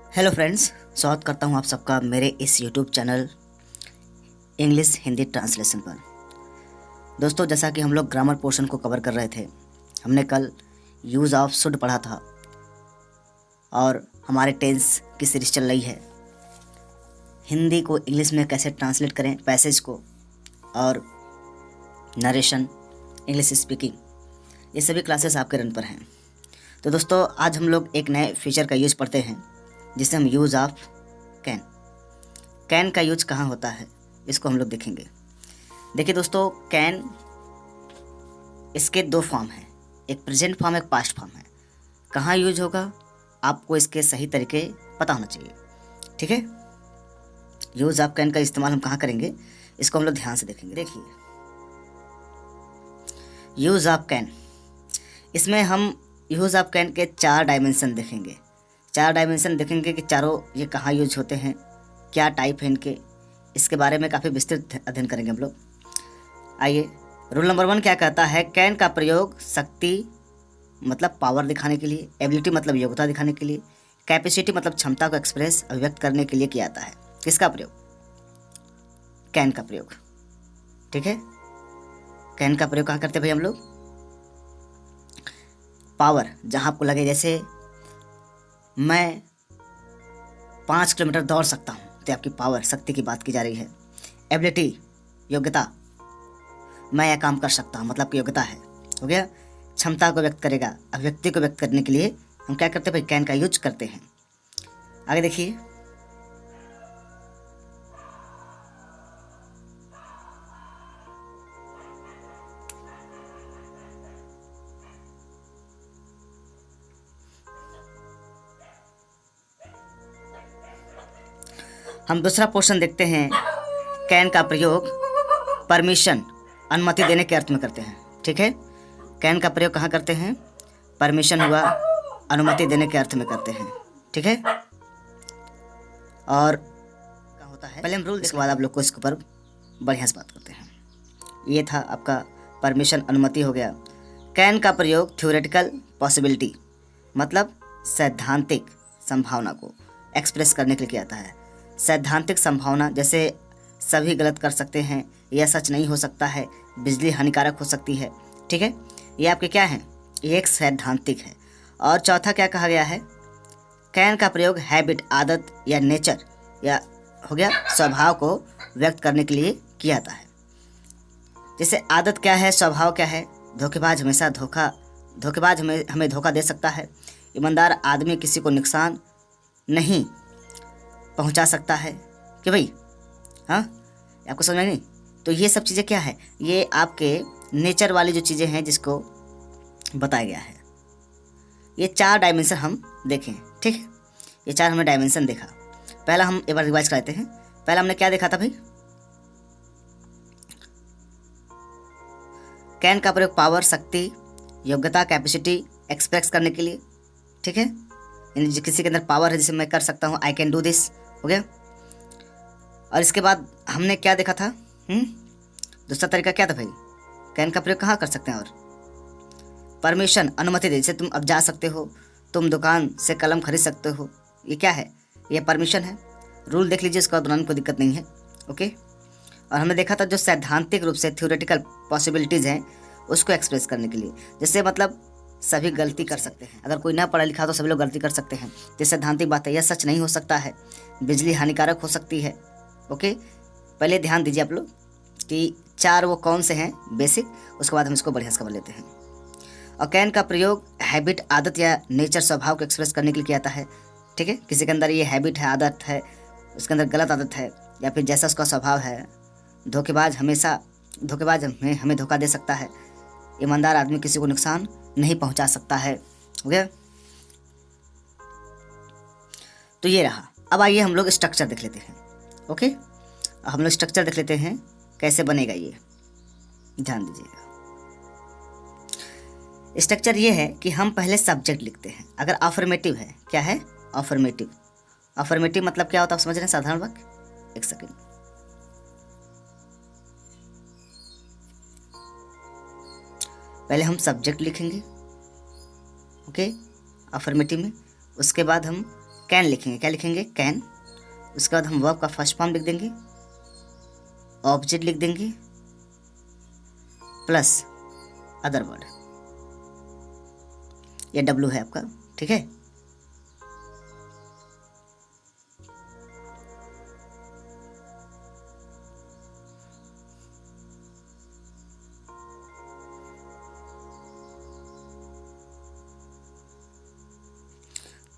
Hello friends, स्वागत करता हूं आप सबका मेरे इस YouTube channel English Hindi translation पर। दोस्तों, जैसा कि हम लोग ग्रामर पोर्शन को कवर कर रहे थे, हमने कल यूज़ ऑफ शुड पढ़ा था और हमारे टेंस की सीरीज चल रही है। हिंदी को इंग्लिश में कैसे ट्रांसलेट करें, पैसेज को और नरेशन, इंग्लिश स्पीकिंग, ये सभी क्लासेस आपके रन पर हैं। तो दोस्तों, आज हम लोग एक नए फीचर का यूज़ पढ़ते हैं जिसे हम यूज़ ऑफ कैन। कैन का यूज कहाँ होता है इसको हम लोग देखेंगे। देखिए दोस्तों, कैन इसके दो फॉर्म हैं, एक प्रेजेंट फॉर्म, एक पास्ट फॉर्म है। कहाँ यूज होगा आपको इसके सही तरीके पता होना चाहिए, ठीक है। यूज़ ऑफ कैन का इस्तेमाल हम कहाँ करेंगे इसको हम लोग ध्यान से देखेंगे। देखिए, यूज़ ऑफ कैन, इसमें हम यूज़ ऑफ कैन के 4 डायमेंशन देखेंगे। 4 डायमेंशन देखेंगे कि चारों ये कहाँ यूज होते हैं, क्या टाइप है इनके, इसके बारे में काफ़ी विस्तृत अध्ययन करेंगे हम लोग। आइए, रूल नंबर 1 क्या कहता है? कैन का प्रयोग शक्ति मतलब पावर दिखाने के लिए, एबिलिटी मतलब योग्यता दिखाने के लिए, कैपेसिटी मतलब क्षमता को एक्सप्रेस अभिव्यक्त करने के लिए किया जाता है। किसका प्रयोग? कैन का प्रयोग, ठीक है। कैन का प्रयोग कहाँ करते हैं भाई हम लोग? पावर, जहाँ आपको लगे, जैसे मैं 5 किलोमीटर दौड़ सकता हूँ, तो आपकी पावर, शक्ति की बात की जा रही है। एबिलिटी, योग्यता, मैं यह काम कर सकता हूँ मतलब कि योग्यता है, हो गया। क्षमता को व्यक्त करेगा, अभिव्यक्ति को व्यक्त करने के लिए हम क्या करते हैं भाई? कैन का यूज करते हैं। आगे देखिए, हम दूसरा पोर्शन देखते हैं। कैन का प्रयोग परमिशन, अनुमति देने के अर्थ में करते हैं, ठीक है। कैन का प्रयोग कहाँ करते हैं? परमिशन हुआ, अनुमति देने के अर्थ में करते हैं, ठीक है। और क्या होता है, पहले हम रूल, इसके बाद आप लोग को इसके ऊपर बढ़िया से बात करते हैं। ये था आपका परमिशन, अनुमति हो गया। कैन का प्रयोग थ्योरेटिकल पॉसिबिलिटी मतलब सैद्धांतिक संभावना को एक्सप्रेस करने के लिए किया जाता है। सैद्धांतिक संभावना, जैसे सभी गलत कर सकते हैं, यह सच नहीं हो सकता है, बिजली हानिकारक हो सकती है, ठीक है। ये आपके क्या हैं? ये एक सैद्धांतिक है। और चौथा क्या कहा गया है? कैन का प्रयोग हैबिट, आदत या नेचर या हो गया स्वभाव को व्यक्त करने के लिए किया जाता है। जैसे आदत क्या है, स्वभाव क्या है? धोखेबाज हमेशा धोखेबाज हमें धोखा दे सकता है। ईमानदार आदमी किसी को नुकसान नहीं पहुंचा सकता है कि भाई, हाँ, आपको समझ में नहीं? तो ये सब चीज़ें क्या है? ये आपके नेचर वाली जो चीज़ें हैं जिसको बताया गया है। ये 4 डायमेंशन हम देखें, ठीक है। ये 4 हमने डायमेंशन देखा। पहला हम एक बार रिवाइज कराते हैं। पहला हमने क्या देखा था भाई? कैन का प्रयोग पावर, शक्ति, योग्यता, कैपेसिटी एक्सप्रेस करने के लिए, ठीक है। यानी किसी के अंदर पावर है, जिसे मैं कर सकता हूँ, आई कैन डू दिस, हो गया। और इसके बाद हमने क्या देखा था? दूसरा तरीका क्या था भाई? कैन का प्रयोग कहाँ कर सकते हैं? और परमिशन, अनुमति दे, जैसे तुम अब जा सकते हो, तुम दुकान से कलम खरीद सकते हो, ये क्या है? ये परमिशन है। रूल देख लीजिए, इसका बनाने कोई दिक्कत नहीं है, ओके। और हमने देखा था जो सैद्धांतिक रूप से थ्योरेटिकल पॉसिबिलिटीज़ हैं उसको एक्सप्रेस करने के लिए, जैसे मतलब सभी गलती कर सकते हैं, अगर कोई ना पढ़ा लिखा तो सभी लोग गलती कर सकते हैं, तो सैद्धांतिक बात है, यह सच नहीं हो सकता है, बिजली हानिकारक हो सकती है, ओके। पहले ध्यान दीजिए आप लोग कि 4 वो कौन से हैं बेसिक, उसके बाद हम इसको बढ़िया से कवर लेते हैं। और कैन का प्रयोग हैबिट, आदत या नेचर, स्वभाव को एक्सप्रेस करने के लिए किया जाता है, ठीक है। किसी के अंदर ये हैबिट है, आदत है, उसके अंदर गलत आदत है, या फिर जैसा उसका स्वभाव है, धोखेबाज हमें धोखा दे सकता है, ईमानदार आदमी किसी को नुकसान नहीं पहुंचा सकता है, हो गया। तो ये रहा। अब आइए हम लोग स्ट्रक्चर देख लेते हैं, ओके। हम लोग स्ट्रक्चर देख लेते हैं कैसे बनेगा, ये ध्यान दीजिएगा। स्ट्रक्चर ये है कि हम पहले सब्जेक्ट लिखते हैं। अगर अफर्मेटिव है, क्या है? अफर्मेटिव। अफर्मेटिव मतलब क्या होता है, आप समझ रहे हैं? साधारण वाक्य। एक सेकेंड, पहले हम सब्जेक्ट लिखेंगे, ओके, अफर्मेटिव में। उसके बाद हम कैन लिखेंगे, क्या लिखेंगे, कैन। उसके बाद हम वर्ब का फर्स्ट फॉर्म लिख देंगे, ऑब्जेक्ट लिख देंगे प्लस अदर वर्ड, ये डब्लू है आपका, ठीक है।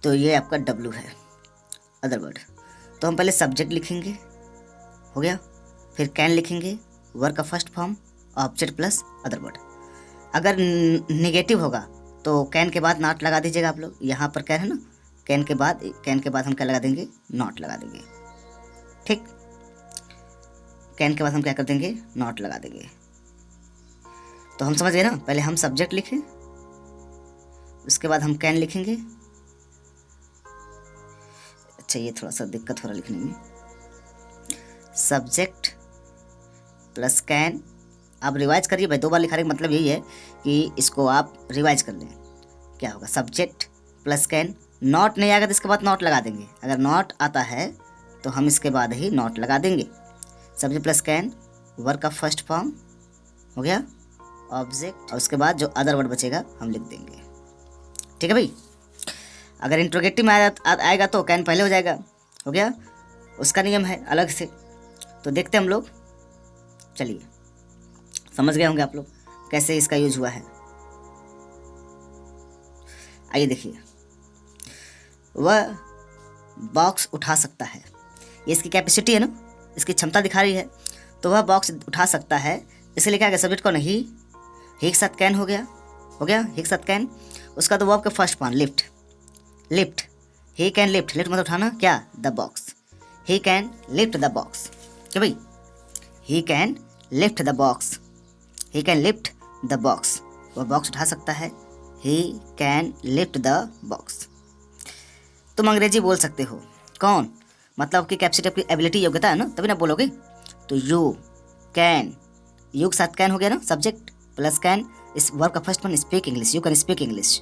तो ये आपका डब्लू है, अदर वर्ड। तो हम पहले सब्जेक्ट लिखेंगे, हो गया, फिर कैन लिखेंगे, वर्ब का first form, object plus other word. अगर नेगेटिव होगा तो कैन के बाद नॉट लगा दीजिएगा आप लोग, यहाँ पर कैन है ना, कैन के बाद हम क्या लगा देंगे, नॉट लगा देंगे, ठीक। कैन के बाद हम क्या कर देंगे, नॉट लगा देंगे। तो हम समझ गए ना, पहले हम सब्जेक्ट लिखें, उसके बाद हम कैन लिखेंगे। अच्छा, ये थोड़ा सा दिक्कत हो रहा लिखने में, सब्जेक्ट प्लस कैन। आप रिवाइज करिए भाई, 2 बार लिखाने का मतलब यही है कि इसको आप रिवाइज कर लें। क्या होगा, सब्जेक्ट प्लस कैन, नॉट नहीं आएगा तो इसके बाद नॉट लगा देंगे, अगर नॉट आता है तो हम इसके बाद ही नॉट लगा देंगे। सब्जेक्ट प्लस कैन, वर्ब का फर्स्ट फॉर्म, हो गया, ऑब्जेक्ट, और उसके बाद जो अदर वर्ड बचेगा हम लिख देंगे, ठीक है भाई। अगर इंट्रोगेटिव में आएगा तो कैन पहले हो जाएगा, हो गया, उसका नियम है अलग से। तो देखते हैं हम लोग, चलिए समझ गए होंगे आप लोग कैसे इसका यूज हुआ है। आइए देखिए, वह बॉक्स उठा सकता है, ये इसकी कैपेसिटी है ना, इसकी क्षमता दिखा रही है। तो वह बॉक्स उठा सकता है, इसलिए क्या, सब्जेक्ट कौन है, ही के साथ कैन हो गया, ही के साथ कैन। उसका तो वर्ब का first form lift, he can lift, lift मतलब उठाना, क्या, the box, he can lift the box, क्या भाई, he can lift the box, he can lift the box, वह बॉक्स उठा सकता है, he can lift the box. तुम अंग्रेजी बोल सकते हो, कौन, मतलब आपकी कैपेसिटी, आपकी एबिलिटी, योग्यता है ना, तभी ना बोलोगे। तो यू कैन, यू के साथ कैन हो गया ना, सब्जेक्ट प्लस कैन, इस वर्ब का first form, speak English, you can speak English.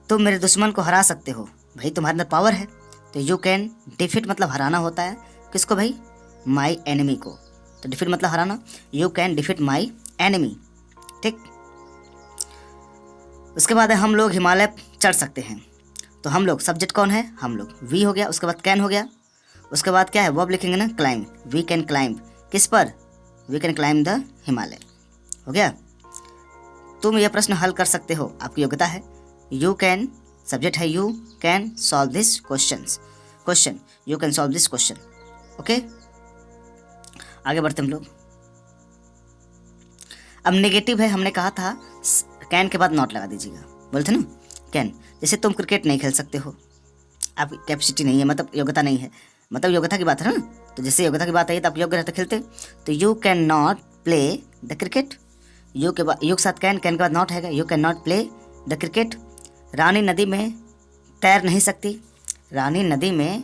तुम मेरे दुश्मन को हरा सकते हो, भाई तुम्हारे अंदर पावर है। तो यू कैन डिफीट मतलब हराना होता है, किसको भाई, माई एनिमी को। तो डिफीट मतलब हराना, you can defeat my enemy, ठीक। उसके बाद हम लोग हिमालय चढ़ सकते हैं। तो हम लोग, सब्जेक्ट कौन है, हम लोग, वी हो गया, उसके बाद कैन हो गया, उसके बाद क्या है, वर्ब लिखेंगे ना, क्लाइंब, वी कैन क्लाइंब, किस पर, we can climb the Himalaya, हो गया। तुम यह प्रश्न हल कर सकते हो, आपकी योग्यता है। यू कैन, सब्जेक्ट है, you can solve this question, you can solve this question, okay. आगे बढ़ते हम लोग। अब नेगेटिव है, हमने कहा था कैन के बाद नॉट लगा दीजिएगा, बोलते ना, कैन। जैसे तुम क्रिकेट नहीं खेल सकते हो, आपकी कैपेसिटी नहीं है, मतलब योग्यता नहीं है, मतलब योग्यता की बात है ना। तो जैसे योग्यता की बात आई तो आप योग्य रहते खेलते। तो you can not play the cricket, you के बाद, यू के साथ कैन, कैन के बाद नॉट है, you can not play the cricket. Rani नदी में तैर नहीं सकती, रानी नदी में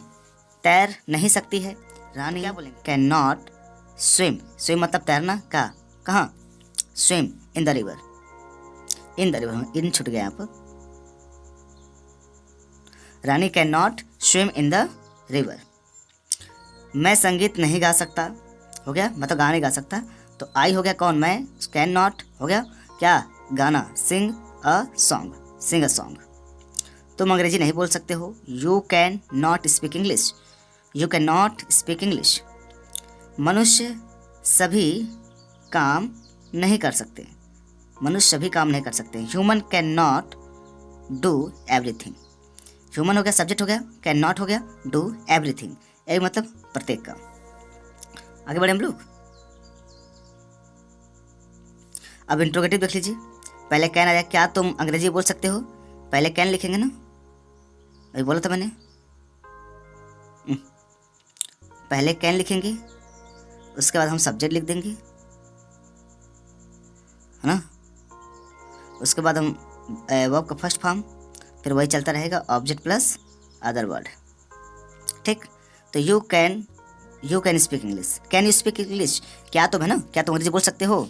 तैर नहीं सकती है, रानी क्या बोलेंगे, कैन नॉट स्विम, स्विम मतलब तैरना, का, कहाँ, swim in the river, in the river, in छूट गया यहाँ पर, Rani can not swim in the river. मैं संगीत नहीं गा सकता, हो गया, मतलब गाना नहीं गा सकता। तो आई हो गया कौन, मैं, कैन नॉट हो गया, क्या, गाना, सिंग a song, Singh a song. तुम अंग्रेजी नहीं बोल सकते हो, you can not speak English, you can not speak English. मनुष्य सभी काम नहीं कर सकते, मनुष्य सभी काम नहीं कर सकते। Human can not do everything, human हो गया, सब्जेक्ट हो गया, कैन नॉट हो गया, डू एवरीथिंग, एक मतलब प्रत्येक काम। आगे बढ़े हम लोग। अब इंट्रोगेटिव देख लीजिए, पहले कैन आ जाए, क्या तुम अंग्रेजी बोल सकते हो, पहले कैन लिखेंगे ना, अभी बोला था मैंने, पहले कैन लिखेंगे, उसके बाद हम सब्जेक्ट लिख देंगे, है ना, उसके बाद हम वर्ब का फर्स्ट फॉर्म, फिर वही चलता रहेगा, ऑब्जेक्ट प्लस अदर वर्ड, ठीक। तो you can speak English, can you speak English, क्या तुम है ना, क्या तुम अंग्रेजी बोल सकते हो,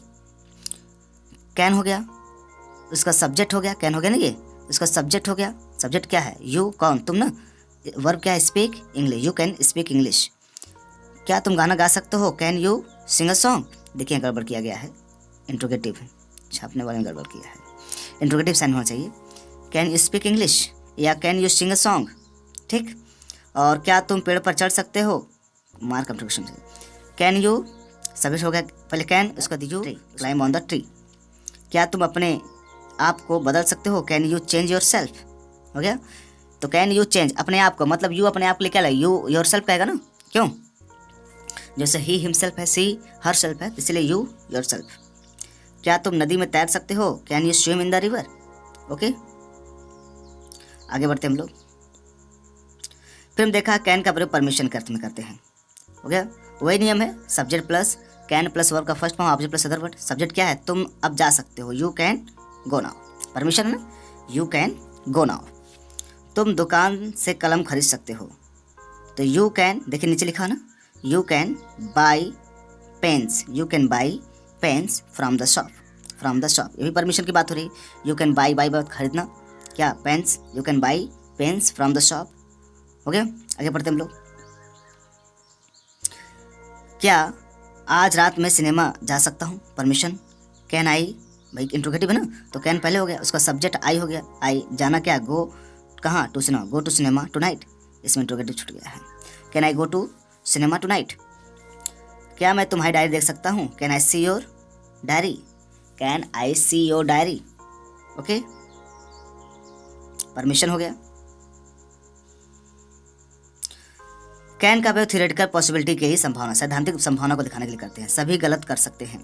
कैन हो गया, उसका सब्जेक्ट हो गया, कैन हो गया ना ये, उसका सब्जेक्ट हो गया, सब्जेक्ट क्या है, यू, कौन, तुम ना, वर्ब क्या है, speak English, you can speak English. क्या तुम गाना गा सकते हो, can you sing a song. देखिए गड़बड़ किया गया है, इंट्रोगेटिव है, छापने वाले ने गड़बड़ किया है, इंट्रोगेटिव साइन होना चाहिए। कैन यू स्पीक इंग्लिश या can you sing a song, ठीक। और क्या तुम पेड़ पर चढ़ सकते हो, मार्क कंट्रीब्यूशन से। कैन यू सब्जेक्ट हो गया पहले कैन, उसका you climb on the tree. क्या तुम अपने आप को बदल सकते हो, can you change your self, हो गया। तो कैन यू चेंज अपने आप को, मतलब यू अपने आप के लिए क्या लगे, यू योर सेल्फ कहेगा ना, क्यों, जैसे ही हिमसेल्फ है, सी हर सेल्फ है, इसलिए यू योर सेल्फ। क्या तुम नदी में तैर सकते हो, can you swim in the river, okay. आगे बढ़ते हम लोग। फिर हम देखा कैन का प्रयोग परमिशन के अर्थ में करते हैं, हो गया। वही नियम है, subject plus can plus verb का first form, object plus other word. Subject क्या है, तुम अब जा सकते हो, you can go now, permission है ना, यू कैन गो नाउ। तुम दुकान से कलम खरीद सकते हो, तो यू कैन, देखिए नीचे लिखा ना, you can buy pens, you can buy pens from the shop, from the shop, ये भी परमिशन की बात हो रही है। यू कैन बाई बात खरीदना, क्या pens, you can buy pens from the shop, हो गया। आगे बढ़ते हम लोग। क्या आज रात में सिनेमा जा सकता हूँ, परमिशन, कैन आई, भाई इंट्रोगेटिव है ना, तो कैन पहले हो गया, उसका सब्जेक्ट आई हो गया, आई जाना, क्या गो कहाँ, to cinema, go to cinema tonight, इसमें इंट्रोगेटिव छूट गया है। Can I go to cinema tonight. क्या मैं तुम्हारी डायरी देख सकता हूँ, can I see your diary, can I see your diary, okay, permission हो गया। कैन का प्रयोग थियोरेटिकल पॉसिबिलिटी की ही संभावना, सैद्धांतिक संभावना को दिखाने के लिए करते हैं। सभी गलत कर सकते हैं,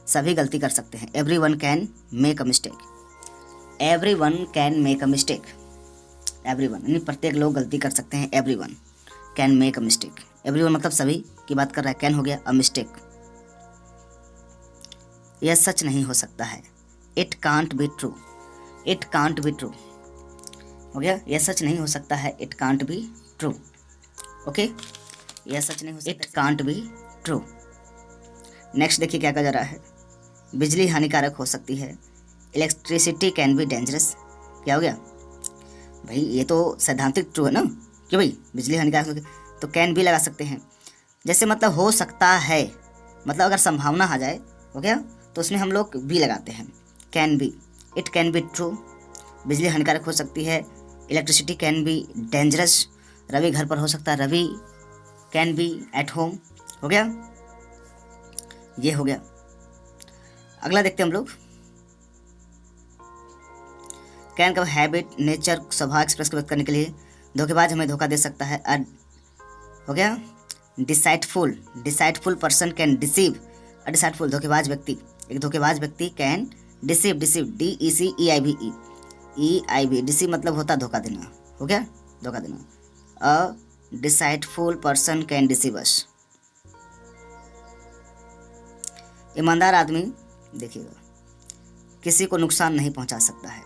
सभी गलती कर सकते हैं। Everyone can make a mistake, everyone can make a mistake, everyone यानी प्रत्येक लोग गलती कर सकते हैं, everyone can make a mistake. Everyone मतलब सभी की बात कर रहा है, कैन हो गया, अ मिस्टेक। यह सच नहीं हो सकता है, it can't be true, it can't be true, हो गया। यह सच नहीं हो सकता है, it can't be true, okay, यह सच नहीं हो सकता, it can't be true. Next देखिए क्या कहा जा रहा है, बिजली हानिकारक हो सकती है, इलेक्ट्रिसिटी कैन बी डेंजरस, क्या हो गया भाई, ये तो सैद्धांतिक ट्रू है ना, क्यों भाई, बिजली हानिकारक, तो कैन भी लगा सकते हैं। जैसे मतलब हो सकता है, मतलब अगर संभावना आ जाए, हो गया, तो उसमें हम लोग भी लगाते हैं, can be, it can be true, बिजली हानिकारक हो सकती है, electricity can be dangerous, Ravi घर पर हो सकता है, Ravi can be at home, हो गया, ये हो गया। अगला देखते हैं हम लोग, कैन का हैबिट, नेचर, स्वभाव एक्सप्रेस व्यक्त करने के लिए। धोखेबाज हमें धोखा दे सकता है, हो गया। डिसाइटफुल, डिसाइटफुल पर्सन कैन डिसीव, डिसाइटफुल धोखेबाज व्यक्ति, एक धोखेबाज व्यक्ति can deceive, deceive DECEIVE, EIV, deceive मतलब होता धोखा देना, हो गया, धोखा देना। अ डिसाइटफुल पर्सन कैन डिसीव अस। ईमानदार आदमी, देखिएगा, किसी को नुकसान नहीं पहुंचा सकता है,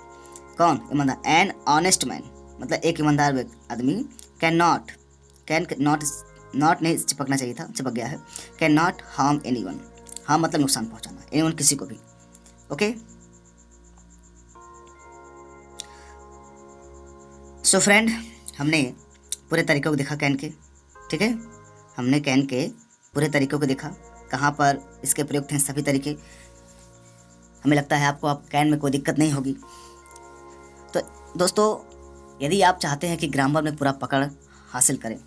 कौन, ईमानदार। एन ऑनेस्ट मैन मतलब एक ईमानदार आदमी, can not, can not, not नहीं चिपकना चाहिए था, चिपक गया है, can not harm anyone, harm मतलब नुकसान पहुंचाना, एनीवन किसी को भी, ओके। सो फ्रेंड, हमने पूरे तरीकों को देखा कैन के, ठीक है, हमने कैन के पूरे तरीकों को देखा, कहाँ पर इसके प्रयोग थे, सभी तरीके। हमें लगता है आपको आप कैन में कोई दिक्कत नहीं होगी। तो दोस्तों, यदि आप चाहते हैं कि ग्रामर में पूरा पकड़ हासिल करें,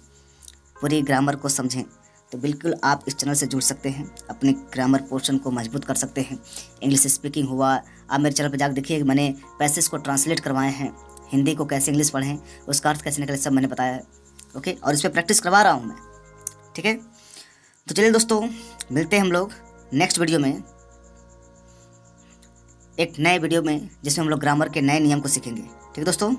पूरी ग्रामर को समझें, तो बिल्कुल आप इस चैनल से जुड़ सकते हैं, अपने ग्रामर पोर्शन को मजबूत कर सकते हैं। इंग्लिश स्पीकिंग हुआ, आप मेरे चैनल पर जाकर देखिए, मैंने पैसेज को ट्रांसलेट करवाए हैं, हिंदी को कैसे इंग्लिश पढ़ें, उसका अर्थ कैसे निकले, सब मैंने बताया है, ओके, और इस पर प्रैक्टिस करवा रहा हूँ मैं, ठीक है। तो चलिए दोस्तों, मिलते हैं हम लोग नेक्स्ट वीडियो में, एक नए वीडियो में, जिसमें हम लोग ग्रामर के नए नियम को सीखेंगे, ठीक है दोस्तों।